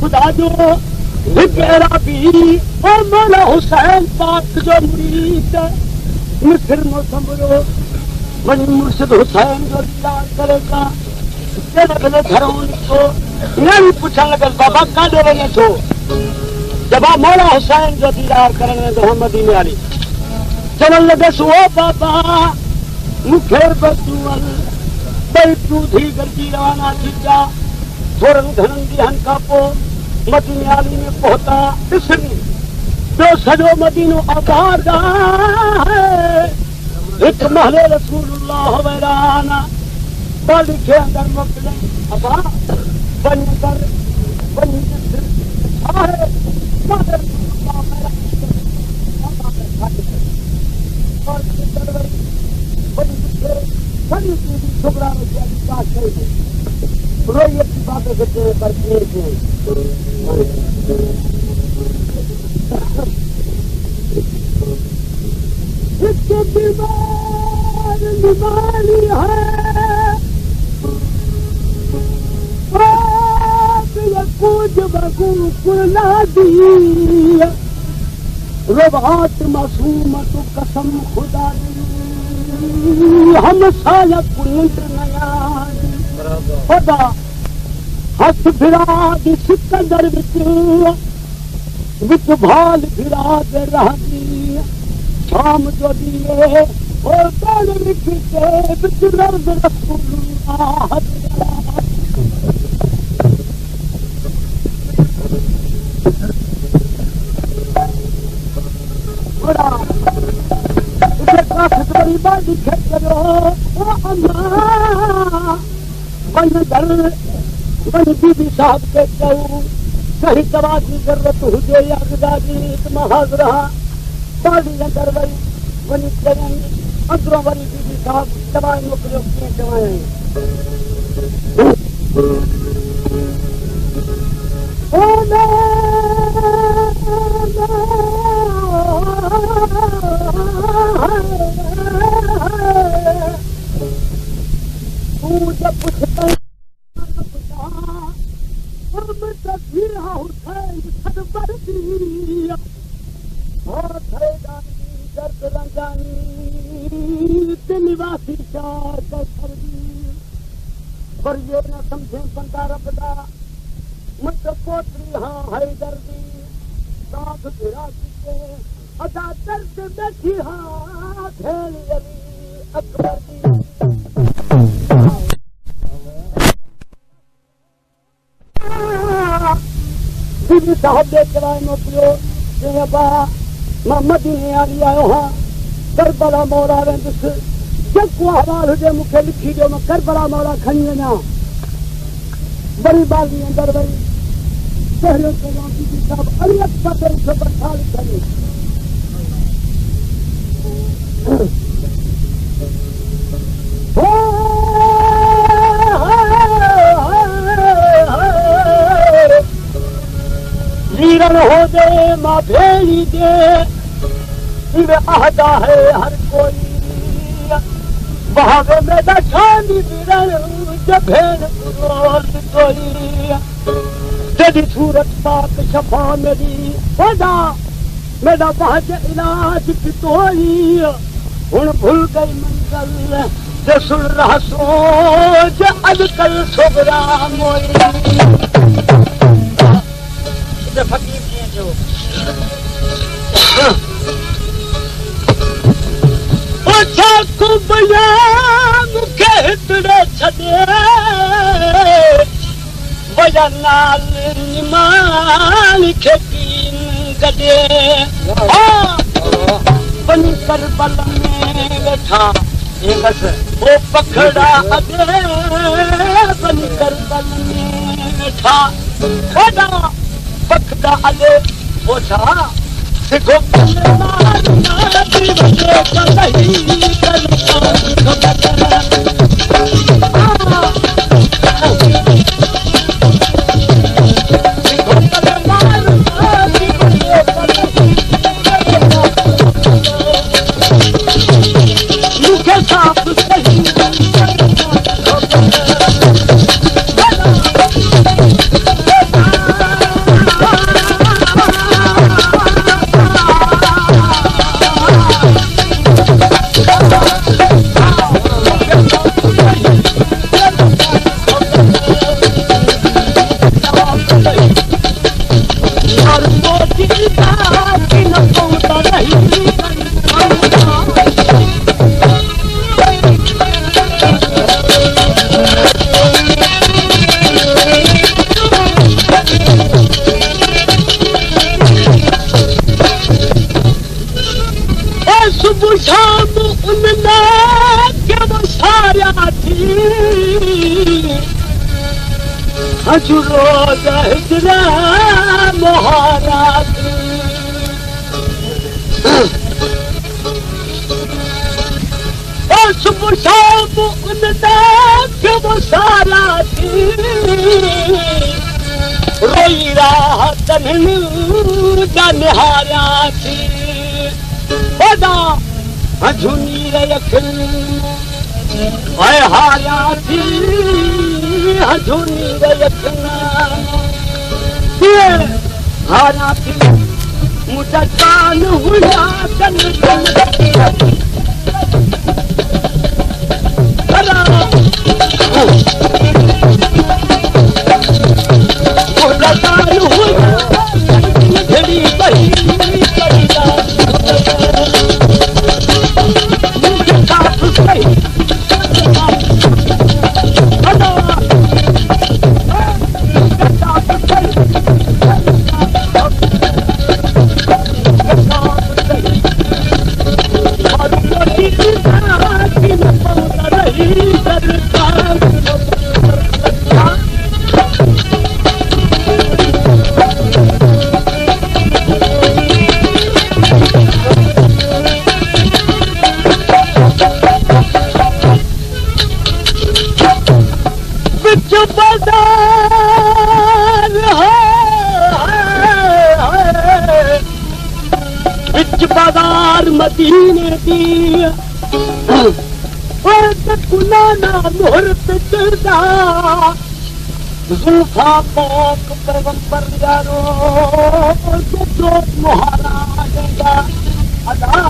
खुदा जो मेरा भी और मौला हुसैन पाक जो मुरीद मिस्र मोसम्बरो वही मुर्शिद हुसैन जो दीदार करेगा तेरे भले घरों को नहीं पूछने लगे बाबा का दे रहे तो जब मौला हुसैन जो दीदार करेंगे तो हम मदीने वाली चलन लगे सो बाबा मुखेर बसुअल बई तू धी गरजी रवाना थी जा थोरन घणन ॾींहंनि खां पोइ मदीने वाली में पहुता ॾिसनि ॿियो सॼो मदीनो आबाद आहे हिकु महले रसूलुल्लाह वैराना बाली खे अंदरि मोकिले अबा वञ कर वञ आहे छोकरा रोई की बात करते हैं इसके बीमार बीमारी है कुछ बगू कुला दी रबात मासूम तो कसम खुदा दी हम साया कुंड नया खुदा हस फिरा दी सिकंदर विच भाल फिरा दे रही शाम जो दिए और बैल लिखते विच रब रसूलुल्लाह बीबी साहब के कहूं कहीं दवा की जरूरत हुजे या गुजारी हाज़िर बाड़ी अंदर वही वही चयन अंदरों वरी बीबी साहब दवा मोकिलियो कीअं चवाई तू जब पुछता हुसैन छड़ बरदी और थेदानी दर्द रंजानी दिलवासी चार का सर्दी पर ये न समझे बंदा रबदा मुझ पोतरी हाँ है दर्दी साथ गिरा के अदा दर्द बैठी हाँ खेल अली अकबर दी बीबी साहब दे कराए मोकिलियो चई बा मां मदीने वाली आयो हाँ करबला मोरा वेंदुसि जेको हवाल हुजे मूंखे लिखी ॾियो मां करबला मोरा खणी वञा वरी बागी अंदरि वई पहिरियों चयो बीबी साहब अली अकबर खे बठा लिखनि वीरन हो दे मां भेड़ी दे इवे आहदा है हर कोई बहावे में दानी वीरन भेड़ कोई जदी सूरत पाक शफा मेरी होदा मेरा बाज इलाज पितोई हुन भूल गई मंगल जो सुन रहा सोच अजकल सोबरा मोई फकीर कीअं थियो मूंखे हितड़े छॾे वॼा नाल निमाल खे कीन गॾे वञी करबल में वेठा वो पखड़ा अॾे वञी करबल में वेठा वॾा पखड़ा अले वो छा सिखो सुबह शाम उनने क्या वो सारा थी हजूरो हिजरा मोहरा और सुबह शाम उनने क्या वो सारा थी रोई रात निहारा थी बदा हजूनी रखन ओए हारा थी हजूनी रखन हारा थी मुझा कान हुआ कन बाजार मदीने दी गुलाना मुहूर्त चढ़दा जुल्फा पोक पैगंबर यारो जो मुहारा देगा अदा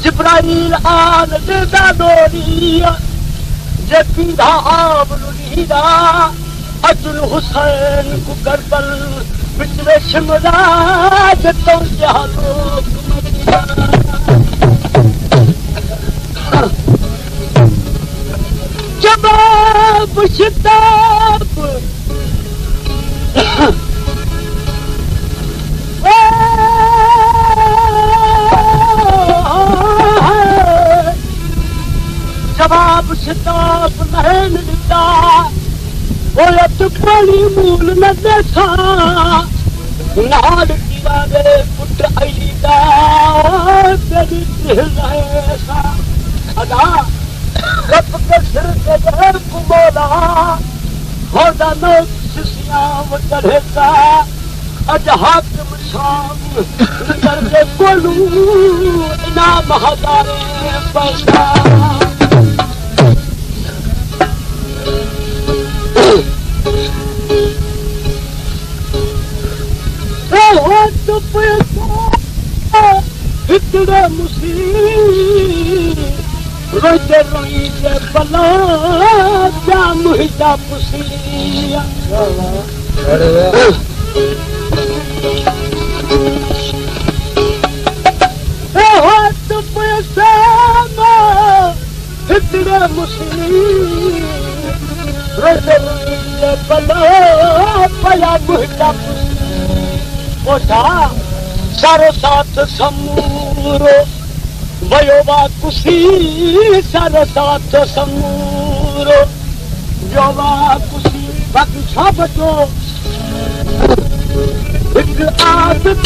जिब्राइल आन देदा डोरी जे पीधा आवलुलीदा अजुल हुसैन को करबल बिच में शिमला जतो जहालो जवाब शिताब जवाब शिताब नहन दिता ओलत पानी मूल न देखा नाल दीवारे पुट आईदा तेरी दिल ऐसा अदा रब के सिर के जहर को मोला होदा नौ सिसियां चढ़ेगा अज हाकिम शाम नजर के कोलू इनाम हजारे पैसा हिकड़े मुसीब रोते रोईते बला जा मुहिता पुसिया हिकड़े मुसीब रोते रोईते बला पया मुहिता पुसिया सारो साथ समूरो वयोवा कुसी सारो साथ समूरो वयोवा कुसी बाकी छाप जो एक आदत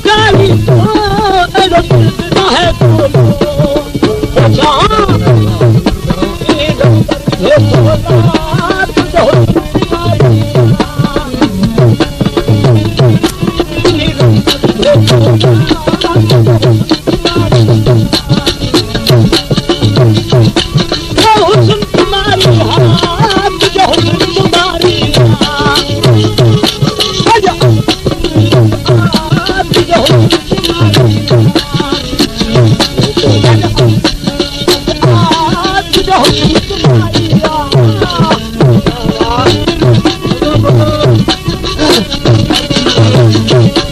काली तो एडो ना है बोलो ओ जान ये दम ये बोला तुझो Thank you.